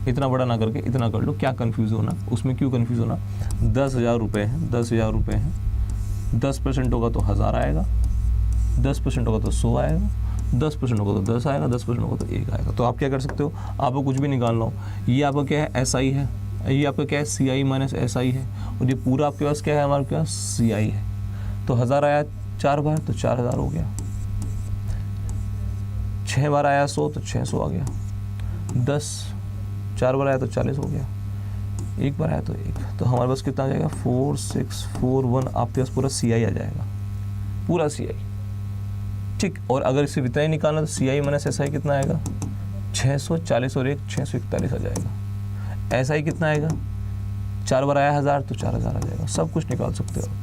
इतना बड़ा ना करके इतना कर लो, क्या कन्फ्यूज़ होना, उसमें क्यों कन्फ्यूज़ होना। 10,000 रुपये हैं, 10,000 रुपये हैं, 10% होगा तो 1000 आएगा, 10% होगा तो 100 आएगा, 10% होगा तो 10 आएगा, 10% होगा तो 1 आएगा। तो आप क्या कर सकते हो, आपको कुछ भी निकालना हो, ये आपका क्या है, SI है, ये आपका क्या है, CI माइनस SI है, और ये पूरा आपके पास क्या है, हमारे पास CI है। तो 1000 आया 4 बार तो 4000 हो गया, 6 बार आया 100 तो 600 आ गया, 10 4 बार आया तो 40 हो गया, 1 बार आया तो 1। तो हमारे पास कितना आ जाएगा, 4:6:4:1। आपके पास पूरा CI आ जाएगा, पूरा CI। ठीक ठीक। और अगर इसे इतना ही निकालना तो CI माइनस SI कितना आएगा, 640 और 1 641 आ जाएगा। SI कितना आएगा, 4 बार आया 1000 तो 4000 आ जाएगा। सब कुछ निकाल सकते हो आप,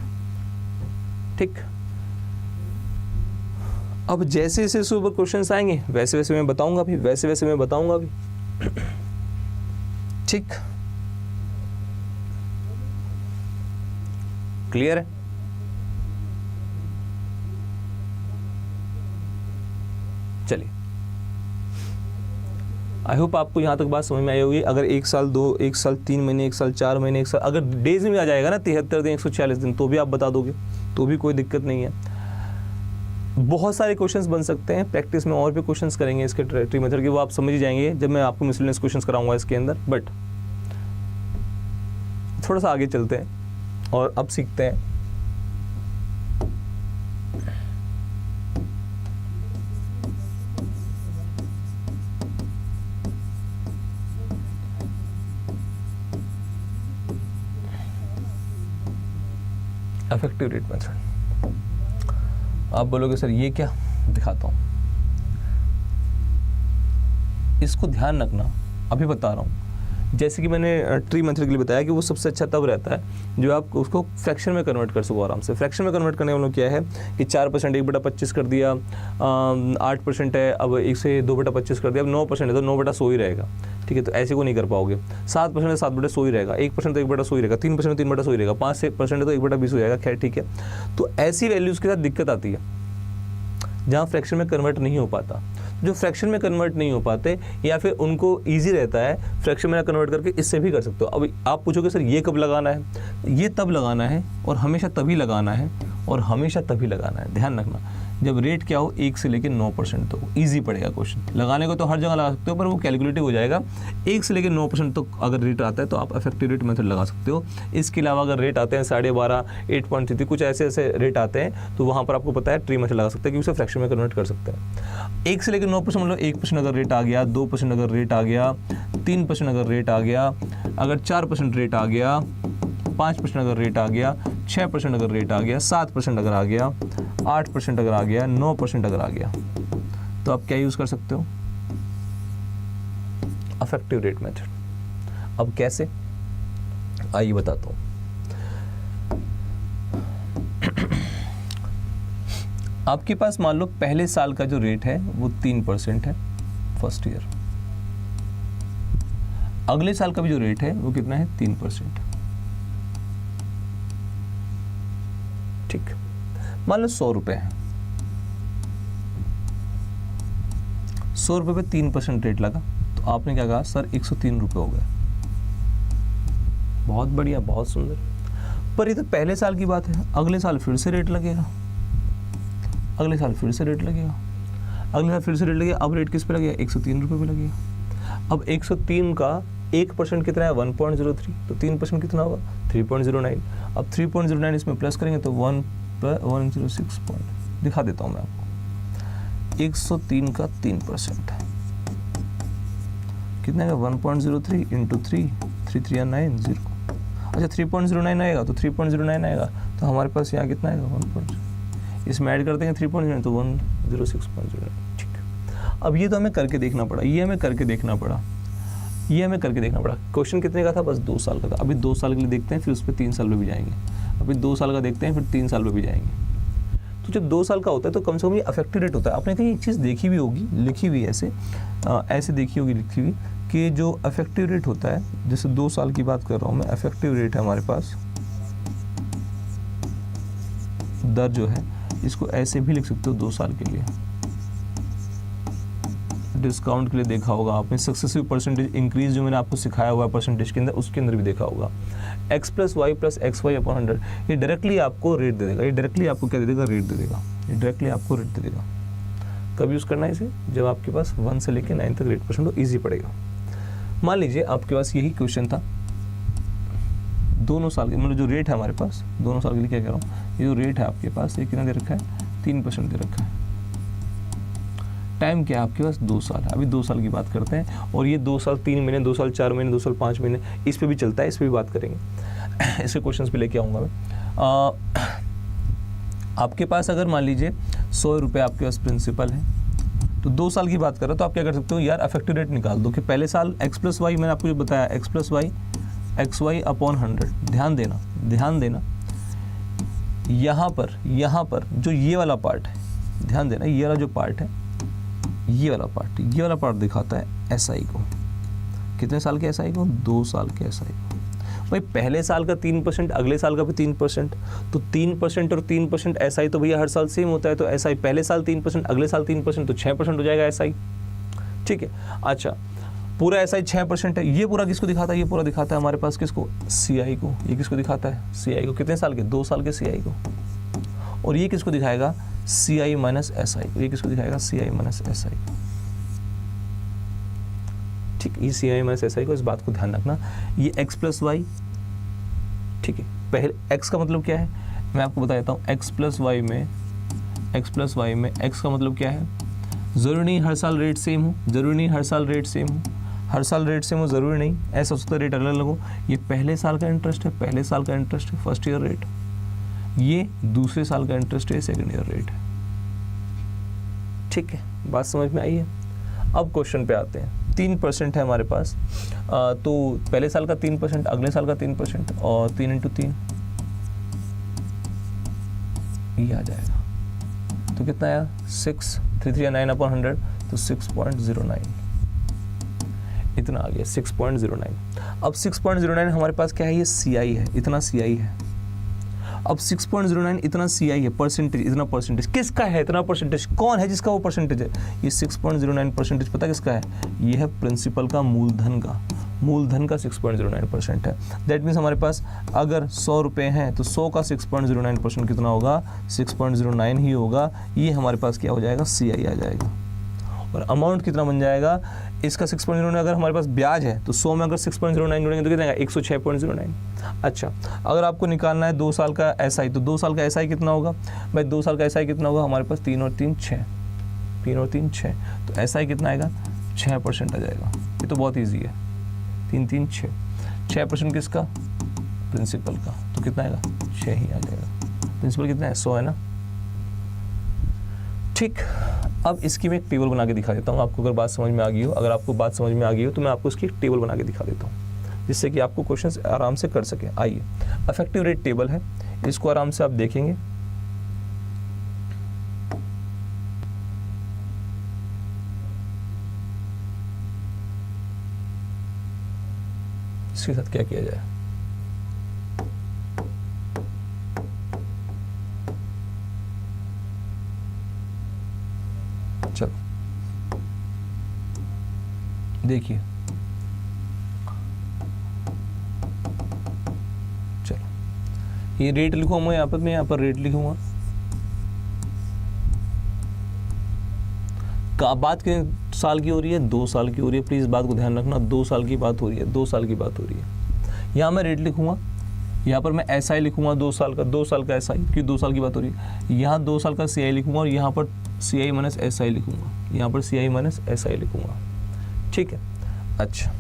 ठीक। अब जैसे जैसे इसके ऊपर क्वेश्चंस आएंगे वैसे वैसे मैं बताऊंगा भी, वैसे वैसे मैं बताऊंगा भी, ठीक। क्लियर है? चलिए, आई होप आपको यहाँ तक बात समझ में आई होगी। अगर 1 साल 2, 1 साल 3 महीने, 1 साल 4 महीने, 1 साल अगर डेज में आ जाएगा ना 73 दिन, 140 दिन, तो भी आप बता दोगे, तो भी कोई दिक्कत नहीं है। बहुत सारे क्वेश्चंस बन सकते हैं, प्रैक्टिस में और भी क्वेश्चंस करेंगे इसके ट्री मेथड के, वो आप समझ ही जाएंगे जब मैं आपको मिसलेनियस क्वेश्चंस कराऊंगा इसके अंदर। बट थोड़ा सा आगे चलते हैं और अब सीखते हैं इफेक्टिव रेट मेथड। आप बोलोगे सर ये क्या, दिखाता हूँ। इसको ध्यान रखना, अभी बता रहा हूँ। जैसे कि मैंने ट्री मेथड के लिए बताया कि वो सबसे अच्छा तब रहता है जो आप उसको फ्रैक्शन में कन्वर्ट कर सको आराम से। फ्रैक्शन में कन्वर्ट करने वालों क्या है कि 4% 1/25 कर दिया, 8% है, अब 1 से 2/25 कर दिया, अब 9% है तो 9/100 ही रहेगा, ठीक है। तो ऐसे को नहीं कर पाओगे। 7% है 7/100 ही रहेगा, 1% तो 1/100 ही रहेगा, 3% है 3/100 ही रहेगा, 5% है तो 1/20 हो जाएगा। खैर ठीक है। तो ऐसी वैल्यूज़ के साथ दिक्कत आती है जहाँ फ्रैक्शन में कन्वर्ट नहीं हो पाता। जो फ्रैक्शन में कन्वर्ट नहीं हो पाते या फिर उनको इजी रहता है फ्रैक्शन में कन्वर्ट करके इससे भी कर सकते हो। अब आप पूछोगे सर ये कब लगाना है, ये तब लगाना है और हमेशा तभी लगाना है और हमेशा तभी लगाना है। ध्यान रखना, जब रेट क्या हो 1 से लेकर 9% तो ईजी पड़ेगा क्वेश्चन। लगाने को तो हर जगह लगा सकते हो पर वो कैलकुलेटिव हो जाएगा। 1 से लेकर 9% तो अगर रेट आता है तो आप इफेक्टिव रेट मेथड लगा सकते हो। इसके अलावा अगर रेट आते हैं 12.5, 8.33 कुछ ऐसे ऐसे रेट आते हैं तो वहाँ पर आपको पता है ट्री मेथड लगा सकते हैं क्योंकि उसे फ्रैक्शन में कन्वर्ट कर सकते हैं। 1 से लेकर 9% मतलब 1% अगर रेट आ गया, 2% अगर रेट आ गया, 3% अगर रेट आ गया, अगर 4% रेट आ गया, 5% अगर रेट आ गया, 6% अगर रेट आ गया, 7% अगर आ गया, 8% अगर आ गया, 9% अगर आ गया, तो आप क्या यूज कर सकते हो, इफेक्टिव रेट मेथड। अब कैसे, आइए बताता हूं। आपके पास मान लो पहले साल का जो रेट है वो 3% है फर्स्ट ईयर। अगले साल का भी जो रेट है वो कितना है 3%। ठीक, मान लो 100 रुपए है, 100 रुपए पे 3% रेट लगा तो आपने क्या कहा सर 103 रुपए हो गए। बहुत बढ़िया, बहुत सुंदर। पर ये तो पहले साल की बात है, अगले साल फिर से रेट लगेगा, अगले साल फिर से रेट लगेगा, अगले साल फिर से रेट लगेगा। अब रेट किस पे लगेगा 103 रुपए पे लगेगा। अब 103 का 1% कितना है 1.03, तो 3% कितना होगा 3.09। अब 3.09 इसमें प्लस करेंगे तो 106 पॉइंट, दिखा देता हूँ मैं आपको। 103 का 3% कितना है 1.03 इंटू 3, 3 0। अच्छा 3.09 आएगा तो 3.09 आएगा तो हमारे पास यहाँ कितना आएगा 1. इसमें ऐड कर देंगे 3.09 तो 106.09। ठीक, अब ये तो हमें करके देखना पड़ा, ये हमें करके देखना पड़ा, ये हमें करके देखना पड़ा। क्वेश्चन कितने का था, बस 2 साल का था। अभी 2 साल के लिए देखते हैं, फिर उस पर 3 साल में भी जाएंगे। अभी 2 साल का देखते हैं, फिर 3 साल में भी जाएंगे। तो जब 2 साल का होता है तो कम से कम ये इफेक्टिव रेट होता है। आपने कहीं एक चीज़ देखी भी होगी, लिखी हुई ऐसे ऐसे देखी होगी लिखी हुई कि जो इफेक्टिव रेट होता है, जैसे 2 साल की बात कर रहा हूँ मैं, इफेक्टिव रेट है हमारे पास, दर जो है इसको ऐसे भी लिख सकते हो 2 साल के लिए। डिस्काउंट के लिए देखा होगा आपने, सक्सेसिव परसेंटेज इंक्रीज जो मैंने आपको सिखाया हुआ है परसेंटेज के अंदर, उसके अंदर भी देखा होगा। x + y + xy / 100 ये डायरेक्टली आपको रेट दे देगा। ये डायरेक्टली आपको क्या दे देगा, रेट दे देगा। ये डायरेक्टली आपको रेट दे देगा। कब यूज़ करना है इसे, जब आपके पास 1 से लेकर 9 तक रेट परसेंट हो, ईजी पड़ेगा। मान लीजिए आपके पास यही क्वेश्चन था दोनों साल के, मतलब जो रेट है हमारे पास दोनों साल के लिए, क्या कह रहा हूँ, ये जो रेट है आपके पास ये कितना दे रखा है 3% दे रखा है। टाइम क्या है आपके पास 2 साल है। अभी 2 साल की बात करते हैं और ये 2 साल 3 महीने, 2 साल 4 महीने, 2 साल 5 महीने, इस पे भी चलता है, इस पे भी बात करेंगे। इसके क्वेश्चंस पे लेके आऊँगा मैं। आपके पास अगर मान लीजिए 100 रुपये आपके पास प्रिंसिपल है, तो 2 साल की बात कर रहे हो तो आप क्या कर सकते हो यार, अफेक्टिव रेट निकाल दो कि पहले साल x प्लस वाई, मैंने आपको जो बताया x plus Y X Y upon 100। ध्यान देना यहाँ पर जो ये वाला पार्ट है, ध्यान देना, ये वाला जो पार्ट है, ये वाला पार्ट दिखाता है एसआई को। कितने साल के एसआई को? 2 साल के एसआई को। भाई पहले साल का 3%, अगले साल का भी 3%, तो 3% और 3% एसआई तो भैया हर साल सेम होता है, तो एसआई पहले साल 3%, अगले साल 3%, तो 6% हो जाएगा एसआई। ठीक है, अच्छा पूरा एसआई 6% है। ये पूरा किसको दिखाता है? ये पूरा दिखाता है हमारे पास किसको? सीआई को। ये किसको दिखाता है? सीआई को। कितने साल के? 2 साल के सीआई को। और ये किसको दिखाएगा? सीआई माइनस एसआई को। ये किसको दिखाएगा? सीआई माइनस एसआई को। ठीक, ये सीआई माइनस एसआई को, इस बात को ध्यान रखना। ये एक्स प्लस वाई, ठीक है, पहले एक्स का मतलब क्या है मैं आपको बता देता हूँ। एक्स प्लस वाई में एक्स का मतलब क्या है? ज़रूरी नहीं हर साल रेट सेम हो, ज़रूरी नहीं हर साल रेट सेम हो, ज़रूरी नहीं, ऐसा हो सकता है रेट अलग अलग हो। ये पहले साल का इंटरेस्ट है, फर्स्ट ईयर रेट। ये दूसरे साल का इंटरेस्ट है, सेकेंड ईयर रेट है। ठीक है, बात समझ में आई है? अब क्वेश्चन पे आते हैं। 3% है हमारे पास, तो पहले साल का 3%, अगले साल का 3%, और 3 इंटू 3 ये आ जाएगा। तो कितना आया? 6, 3 3 9 अपॉन 100, तो 6.09 इतना आ गया, 6.09। अब 6.09 हमारे पास क्या है? ये सीआई है, इतना सीआई है। अब 6.09 इतना सीआई है, परसेंटेज, इतना परसेंटेज किसका है? इतना परसेंटेज कौन है जिसका वो परसेंटेज है? ये 6.09% पता किसका है? ये है प्रिंसिपल का, मूलधन का 6.09% है। दैट मीन्स हमारे पास अगर 100 रुपये हैं तो 100 का 6.09% कितना होगा? 6.09 ही होगा। ये हमारे पास क्या हो जाएगा? सीआई आ जाएगा। और अमाउंट कितना बन जाएगा इसका? 6.09। अगर हमारे पास ब्याज है तो 100 में अगर 6.09 जोड़ेंगे तो कितना आएगा? 106.09। अच्छा, अगर आपको निकालना है 2 साल का एसआई, तो 2 साल का एसआई कितना होगा भाई? 2 साल का एसआई कितना होगा हमारे पास? 3 और 3 6, 3 और 3 6, तो एसआई कितना आएगा? 6% आ जाएगा। ये तो बहुत ईजी है। 3 3 6, 6% किसका? प्रिंसिपल का, तो कितना आएगा? 6 ही आ जाएगा। प्रिंसिपल कितना है? 100 है ना। ठीक, अब इसकी मैं एक टेबल बना के दिखा देता हूँ आपको, अगर बात समझ में आ गई हो। अगर आपको बात समझ में आ गई हो तो मैं आपको इसकी एक टेबल बना के दिखा देता हूँ, जिससे कि आपको क्वेश्चंस आराम से कर सकें। आइए, अफेक्टिव रेट टेबल है, इसको आराम से आप देखेंगे। इसके साथ क्या किया जाए? चलो देखिए, चलो ये रेट लिखूंगा मैं यहाँ पर रेट लिखूंगा। बात कितने साल की हो रही है? 2 साल की हो रही है। प्लीज बात को ध्यान रखना, 2 साल की बात हो रही है, 2 साल की बात हो रही है। यहाँ मैं रेट लिखूंगा, यहाँ पर मैं एसआई लिखूंगा 2 साल का एसआई, क्योंकि 2 साल की बात हो रही है। यहाँ 2 साल का सीआई लिखूंगा और यहाँ पर सीआई माइनस एसआई लिखूंगा, यहाँ पर सीआई माइनस एसआई लिखूंगा। ठीक है, अच्छा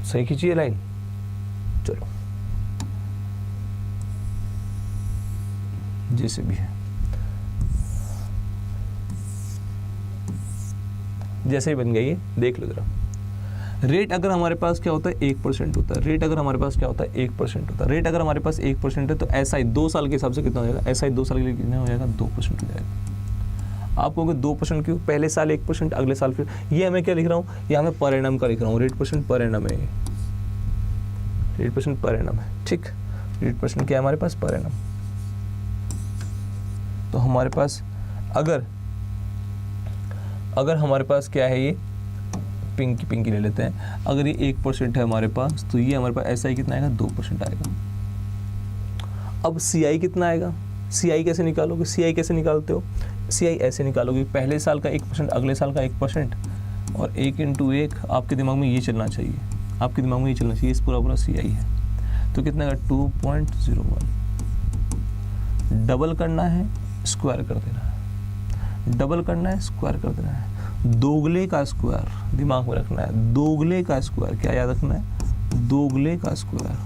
सही खींचिए लाइन। चलो जैसे भी है, जैसे ही बन गई है देख लो जरा। रेट अगर हमारे पास क्या होता है? 1% होता है। रेट अगर हमारे पास क्या होता है? 1% होता है। रेट अगर हमारे पास 1% है तो एसआई 2 साल के हिसाब से कितना हो जाएगा? एसआई 2 साल के लिए कितना हो जाएगा? 2% हो जाएगा। आप कहोगे 2% क्यों? पहले साल 1%, अगले साल फिर। ये मैं क्या लिख रहा हूँ? यहाँ मैं पर एनम का लिख रहा हूँ। रेट परसेंट पर एनम है, रेट परसेंट पर एनम है। ठीक, रेट परसेंट क्या है हमारे पास? Per annum. तो हमारे पास अगर हमारे पास क्या है, ये पिंकी ले लेते हैं। अगर ये 1% है हमारे पास, तो ये हमारे पास एसआई कितना आएगा? 2% आएगा। अब सीआई कितना आएगा? सीआई कैसे निकालोगे? सीआई कैसे निकालते हो? सीआई ऐसे निकालोगे, पहले साल का 1%, अगले साल का 1%, और 1 इंटू 1 आपके दिमाग में ये चलना चाहिए, आपके दिमाग में ये चलना चाहिए। इस पूरा सीआई है, तो कितना आएगा? 2.01। डबल करना है, स्क्वायर कर देना है, डबल करना है, स्क्वायर कर देना है। दोगले का स्क्वायर दिमाग में रखना है, दोगले का स्क्वायर क्या याद रखना है? दोगले का स्क्वायर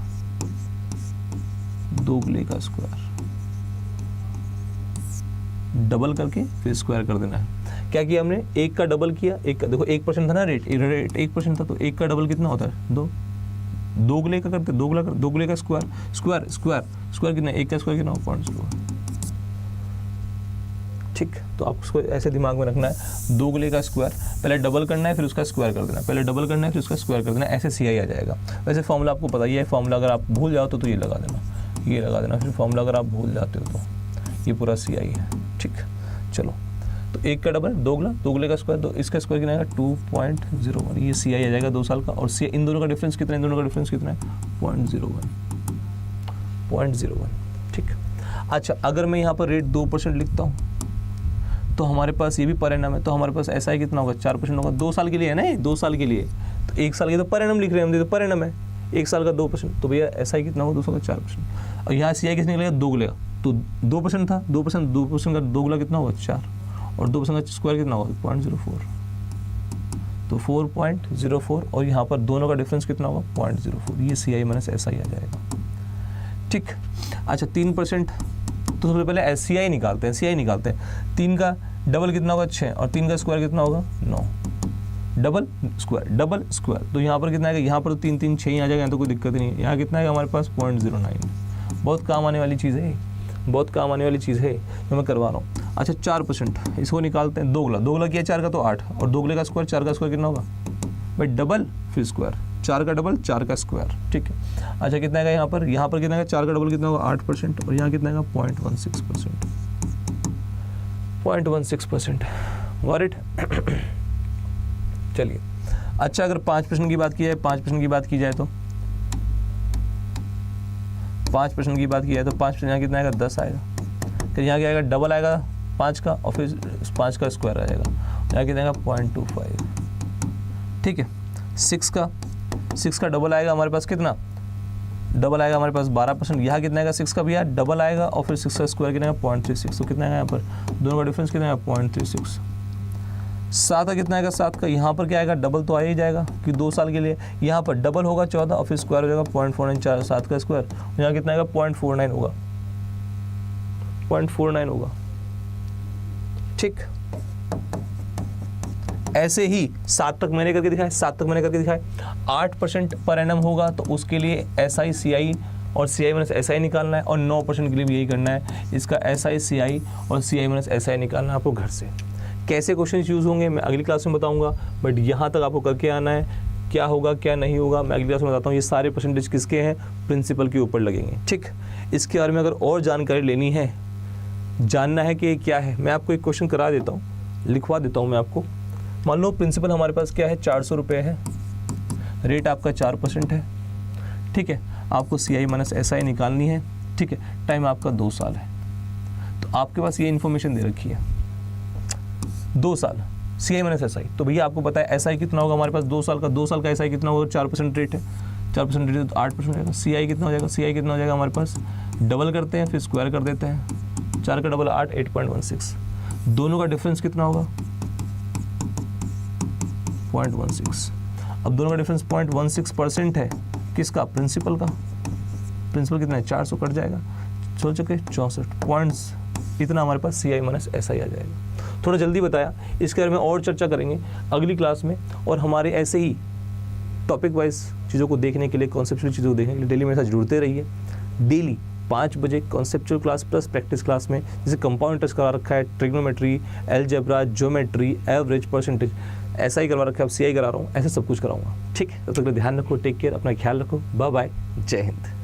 दोगुले का स्क्वायर, डबल करके फिर स्क्वायर कर देना है। क्या किया हमने, एक का डबल किया, एक का, देखो 1% था ना रेट 1% था, तो एक का डबल कितना होता है 2, दोगुले का करते, दोगुले का स्क्वायर कितना, एक का स्क्वायर कितना 0.01। ठीक, तो आपको ऐसे दिमाग में रखना है, दोगुले का स्क्वायर पहले डबल करना है फिर उसका स्क्वायर कर देना, पहले डबल करना है फिर उसका स्क्वायर कर देना, ऐसे CI आ जाएगा। वैसे फॉर्मूला आपको पता ही है, फॉर्मूला अगर आप भूल जाओ तो ये लगा देना, ये लगा देना, फिर फॉर्मूला अगर आप भूल जाते हो तो ये पूरा CI है। ठीक, चलो, तो एक का डबल दोगुला, दोगुले का स्क्वायर, तो इसका स्क्वायर कितना आएगा 2.01, ये CI आ जाएगा 2 साल का। और इन दोनों का डिफरेंस कितना है, इन दोनों का डिफरेंस कितना है 0.01। ठीक, अच्छा अगर मैं यहाँ पर रेट 2% लिखता हूँ तो हमारे पास ये भी पर एनम है, तो हमारे पास SI कितना होगा 4% होगा, 2 साल के लिए है ना, 2 साल के लिए, तो 1 साल के तो पर एनम लिख रहे हैं हम, तो पर एनम है 1 साल का 2%, तो भैया SI कितना होगा 2 साल का 4%। और यहाँ CI किसने निकलेगा, दोगुले का, तो 2% था, 2% का दोगुला कितना होगा 4, और 2% का स्क्वायर कितना होगा 0.04, तो 4.04, और यहाँ पर दोनों का डिफरेंस कितना होगा 0.04, ये CI माइनस SI आ जाएगा। ठीक, अच्छा 3%, तो सबसे पहले CI निकालते हैं, 3 का डबल कितना होगा 6, और 3 का स्क्वायर कितना होगा 9, डबल स्क्वायर, तो यहाँ पर कितना आएगा, यहाँ पर 3 3 6 ही आ जाएगा, तो कोई दिक्कत नहीं है। यहाँ कितना आएगा हमारे पास 0.09, बहुत काम आने वाली चीज़ है, बहुत काम आने वाली चीज़ है जो मैं करवा रहा हूँ। अच्छा 4%, इसको निकालते हैं, दोगुला किया 4 का तो 8, और दोगुले का स्क्वायर 4 का स्क्वायर कितना होगा भाई, डबल फिर स्क्वायर, 4 का डबल 4 का स्क्वायर। ठीक है, अच्छा कितना आएगा यहाँ पर कितना आएगा, 4 का डबल कितना होगा 8%, और यहाँ कितना आएगा 0.16%। Got it. चलिए, अच्छा अगर 5% की बात की जाए, 5% की बात की जाए तो 5% की बात की जाए तो 5% यहाँ कितना आएगा 10 आएगा, फिर यहाँ क्या आएगा डबल आएगा 5 का, और फिर 5 का स्क्वायर आ जाएगा, यहाँ कितना आएगा 0.25। ठीक है, 6 का डबल आएगा हमारे पास, कितना डबल आएगा हमारे पास 12%, यहाँ कितना आएगा 6 का भी यार डबल आएगा, और फिर 6 का स्क्वायर कितना आएगा 0.36, तो कितना आएगा यहाँ पर दोनों का डिफरेंस कितना आएगा 0.36। 7 का कितना आएगा, 7 का यहाँ पर क्या आएगा डबल तो आ ही जाएगा कि 2 साल के लिए, यहाँ पर डबल होगा 14, और फिर स्क्वायर हो जाएगा 0.49, 7 का स्क्वायर, यहाँ कितना आएगा 0.49 होगा, 0.49 होगा। ठीक, ऐसे ही 7 तक मैंने करके दिखाया, 8% पर एनम होगा तो उसके लिए SI CI और CI माइनस SI निकालना है, और 9% के लिए भी यही करना है, इसका SI CI और CI माइनस SI निकालना है आपको घर से। कैसे क्वेश्चन यूज़ होंगे मैं अगली क्लास में बताऊंगा, बट यहाँ तक आपको करके आना है, क्या होगा क्या नहीं होगा मैं अगली क्लास में बताता हूँ। ये सारे परसेंटेज किसके हैं, प्रिंसिपल के ऊपर लगेंगे। ठीक, इसके बारे में अगर और जानकारी लेनी है, जानना है कि क्या है, मैं आपको एक क्वेश्चन करा देता हूँ, लिखवा देता हूँ मैं आपको। मान लो प्रिंसिपल हमारे पास क्या है 400 रुपये है, रेट आपका 4% है। ठीक है, आपको CI माइनस SI निकालनी है। ठीक है, टाइम आपका 2 साल है, तो आपके पास ये इन्फॉर्मेशन दे रखी है 2 साल CI माइनस SI, तो भैया आपको पता है SI कितना होगा हमारे पास 2 साल का, 2 साल का SI कितना होगा 4% रेट है, 4% रेट है तो 8% हो जाएगा। CI कितना हो जाएगा, CI कितना हो जाएगा हमारे पास, डबल करते हैं फिर स्क्वायर कर देते हैं, 4 का डबल 8, 8.16, दोनों का डिफरेंस कितना होगा 0.16। अब दोनों का डिफरेंस 0.16% है, किसका, प्रिंसिपल का। प्रिंसिपल कितना है 400 कट जाएगा, सोच चुके 64 पॉइंट्स, इतना हमारे पास CI माइनस SI आ जाएगा। थोड़ा जल्दी बताया, इसके बारे में और चर्चा करेंगे अगली क्लास में, और हमारे ऐसे ही टॉपिक वाइज चीज़ों को देखने के लिए, कॉन्सेप्चुअल चीज़ों को देखने के लिए डेली मेरे साथ जुड़ते रहिए। डेली 5 बजे conceptual class plus practice class में, जैसे कंपाउंड इंटरेस्ट करा रखा है, trigonometry, algebra, geometry, average, percentage, ऐसा ही करवा रखा है, अब CI करा रहा हूँ, ऐसे सब कुछ कराऊंगा। ठीक है, तब तक ध्यान रखो, टेक केयर, अपना ख्याल रखो, बाय बाय, जय हिंद।